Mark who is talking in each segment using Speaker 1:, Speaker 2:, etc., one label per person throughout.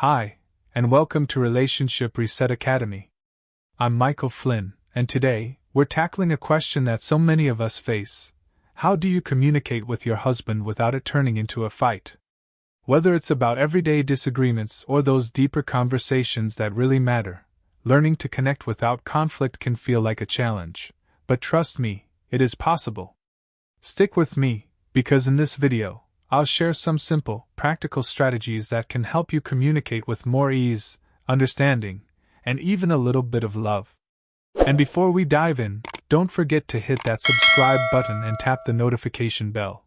Speaker 1: Hi, and welcome to Relationship Reset Academy. I'm Michael Flynn, and today, we're tackling a question that so many of us face. How do you communicate with your husband without it turning into a fight? Whether it's about everyday disagreements or those deeper conversations that really matter, learning to connect without conflict can feel like a challenge. But trust me, it is possible. Stick with me, because in this video, I'll share some simple, practical strategies that can help you communicate with more ease, understanding, and even a little bit of love. And before we dive in, don't forget to hit that subscribe button and tap the notification bell.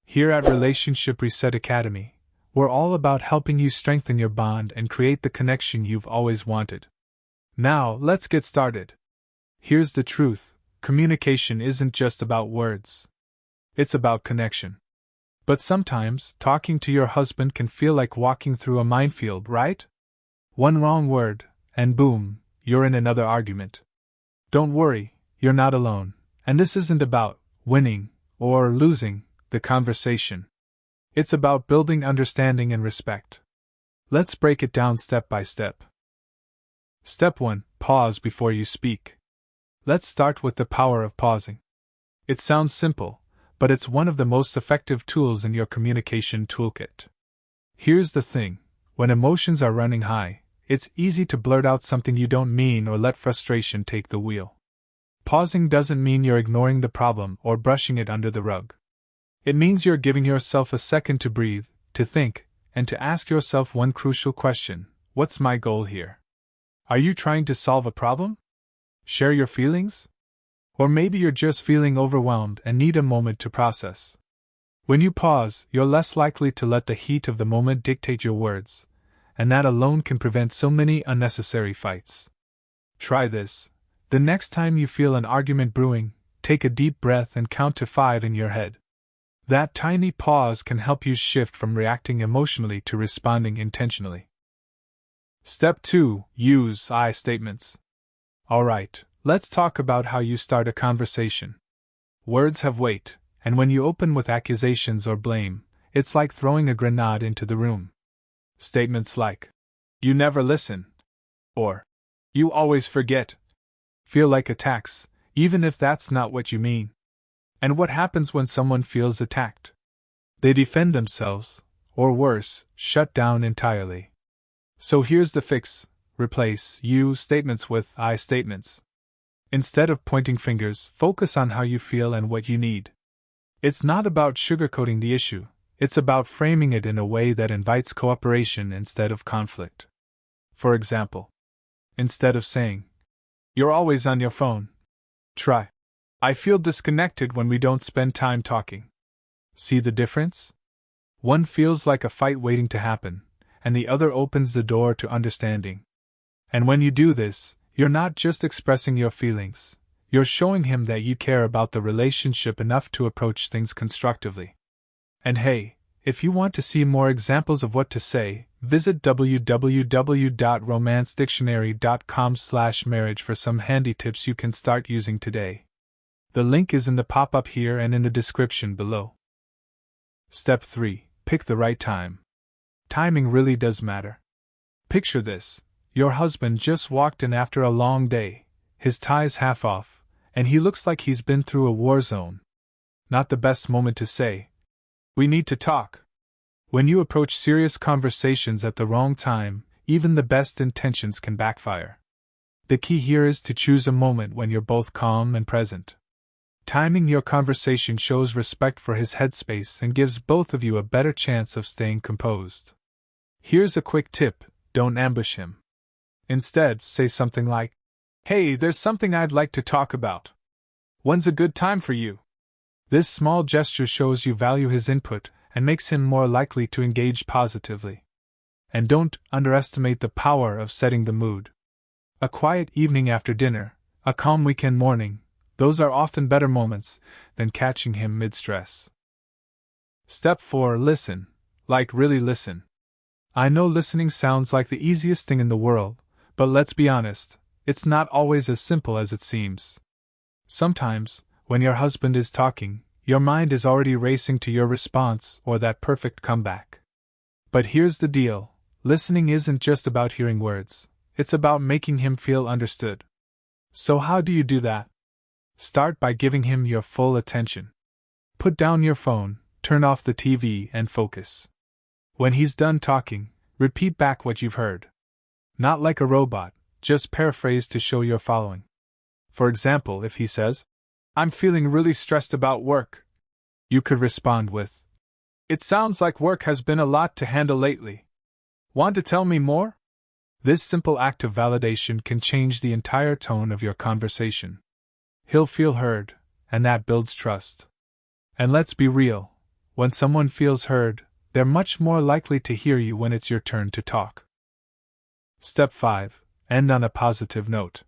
Speaker 1: Here at Relationship Reset Academy, we're all about helping you strengthen your bond and create the connection you've always wanted. Now, let's get started. Here's the truth: communication isn't just about words. It's about connection. But sometimes, talking to your husband can feel like walking through a minefield, right? One wrong word, and boom, you're in another argument. Don't worry, you're not alone, and this isn't about winning or losing the conversation. It's about building understanding and respect. Let's break it down step by step. Step 1: Pause before you speak. Let's start with the power of pausing. It sounds simple, but it's one of the most effective tools in your communication toolkit. Here's the thing: when emotions are running high, it's easy to blurt out something you don't mean or let frustration take the wheel. Pausing doesn't mean you're ignoring the problem or brushing it under the rug. It means you're giving yourself a second to breathe, to think, and to ask yourself one crucial question: what's my goal here? Are you trying to solve a problem? Share your feelings? Or maybe you're just feeling overwhelmed and need a moment to process. When you pause, you're less likely to let the heat of the moment dictate your words, and that alone can prevent so many unnecessary fights. Try this. The next time you feel an argument brewing, take a deep breath and count to 5 in your head. That tiny pause can help you shift from reacting emotionally to responding intentionally. Step 2: Use I statements. Alright, let's talk about how you start a conversation. Words have weight, and when you open with accusations or blame, it's like throwing a grenade into the room. Statements like, "You never listen," or "You always forget," feel like attacks, even if that's not what you mean. And what happens when someone feels attacked? They defend themselves, or worse, shut down entirely. So here's the fix: replace you statements with I statements. Instead of pointing fingers, focus on how you feel and what you need. It's not about sugarcoating the issue, it's about framing it in a way that invites cooperation instead of conflict. For example, instead of saying, "You're always on your phone," try, "I feel disconnected when we don't spend time talking." See the difference? One feels like a fight waiting to happen, and the other opens the door to understanding. And when you do this, you're not just expressing your feelings, you're showing him that you care about the relationship enough to approach things constructively. And hey, if you want to see more examples of what to say, visit www.romancedictionary.com/marriage for some handy tips you can start using today. The link is in the pop-up here and in the description below. Step 3: Pick the right time. Timing really does matter. Picture this. Your husband just walked in after a long day, his tie's half off, and he looks like he's been through a war zone. Not the best moment to say, "We need to talk." When you approach serious conversations at the wrong time, even the best intentions can backfire. The key here is to choose a moment when you're both calm and present. Timing your conversation shows respect for his headspace and gives both of you a better chance of staying composed. Here's a quick tip: don't ambush him. Instead, say something like, "Hey, there's something I'd like to talk about. When's a good time for you?" This small gesture shows you value his input and makes him more likely to engage positively. And don't underestimate the power of setting the mood. A quiet evening after dinner, a calm weekend morning, those are often better moments than catching him mid-stress. Step 4: Listen. Like really listen. I know listening sounds like the easiest thing in the world, but let's be honest, it's not always as simple as it seems. Sometimes, when your husband is talking, your mind is already racing to your response or that perfect comeback. But here's the deal: Listening isn't just about hearing words, it's about making him feel understood. So, how do you do that? Start by giving him your full attention. Put down your phone, turn off the TV, and focus. When he's done talking, repeat back what you've heard. Not like a robot, just paraphrase to show you're following. For example, if he says, "I'm feeling really stressed about work," you could respond with, "It sounds like work has been a lot to handle lately. Want to tell me more?" This simple act of validation can change the entire tone of your conversation. He'll feel heard, and that builds trust. And let's be real, when someone feels heard, they're much more likely to hear you when it's your turn to talk. Step 5. End on a positive note.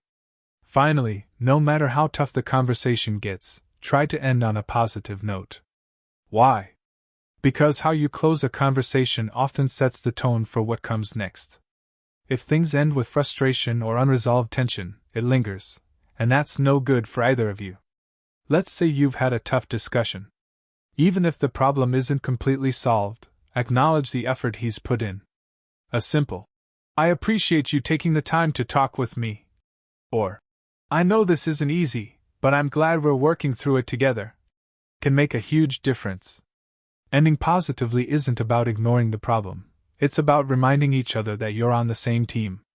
Speaker 1: Finally, no matter how tough the conversation gets, try to end on a positive note. Why? Because how you close a conversation often sets the tone for what comes next. If things end with frustration or unresolved tension, it lingers, and that's no good for either of you. Let's say you've had a tough discussion. Even if the problem isn't completely solved, acknowledge the effort he's put in. A simple, "I appreciate you taking the time to talk with me," or, "I know this isn't easy, but I'm glad we're working through it together," can make a huge difference. Ending positively isn't about ignoring the problem, it's about reminding each other that you're on the same team.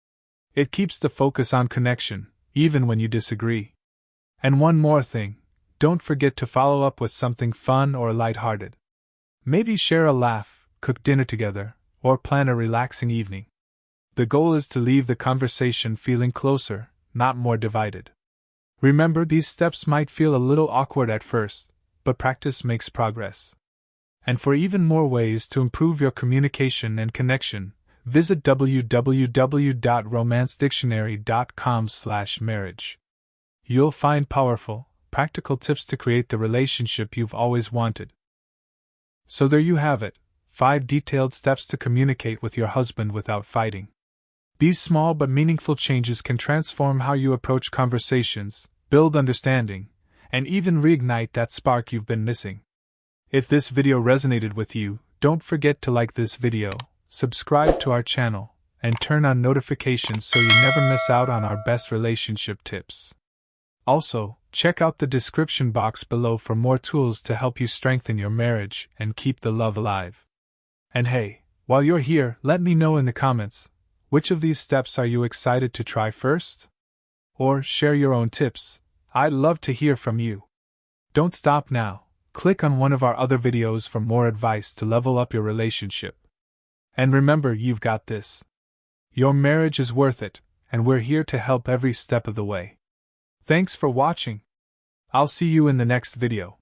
Speaker 1: It keeps the focus on connection, even when you disagree. And one more thing, don't forget to follow up with something fun or lighthearted. Maybe share a laugh, cook dinner together, or plan a relaxing evening. The goal is to leave the conversation feeling closer, not more divided. Remember, these steps might feel a little awkward at first, but practice makes progress. And for even more ways to improve your communication and connection, visit www.romancedictionary.com/marriage. You'll find powerful, practical tips to create the relationship you've always wanted. So there you have it, 5 detailed steps to communicate with your husband without fighting. These small but meaningful changes can transform how you approach conversations, build understanding, and even reignite that spark you've been missing. If this video resonated with you, don't forget to like this video, subscribe to our channel, and turn on notifications so you never miss out on our best relationship tips. Also, check out the description box below for more tools to help you strengthen your marriage and keep the love alive. And hey, while you're here, let me know in the comments, which of these steps are you excited to try first? Or share your own tips, I'd love to hear from you. Don't stop now. Click on one of our other videos for more advice to level up your relationship. And remember, you've got this. Your marriage is worth it, and we're here to help every step of the way. Thanks for watching. I'll see you in the next video.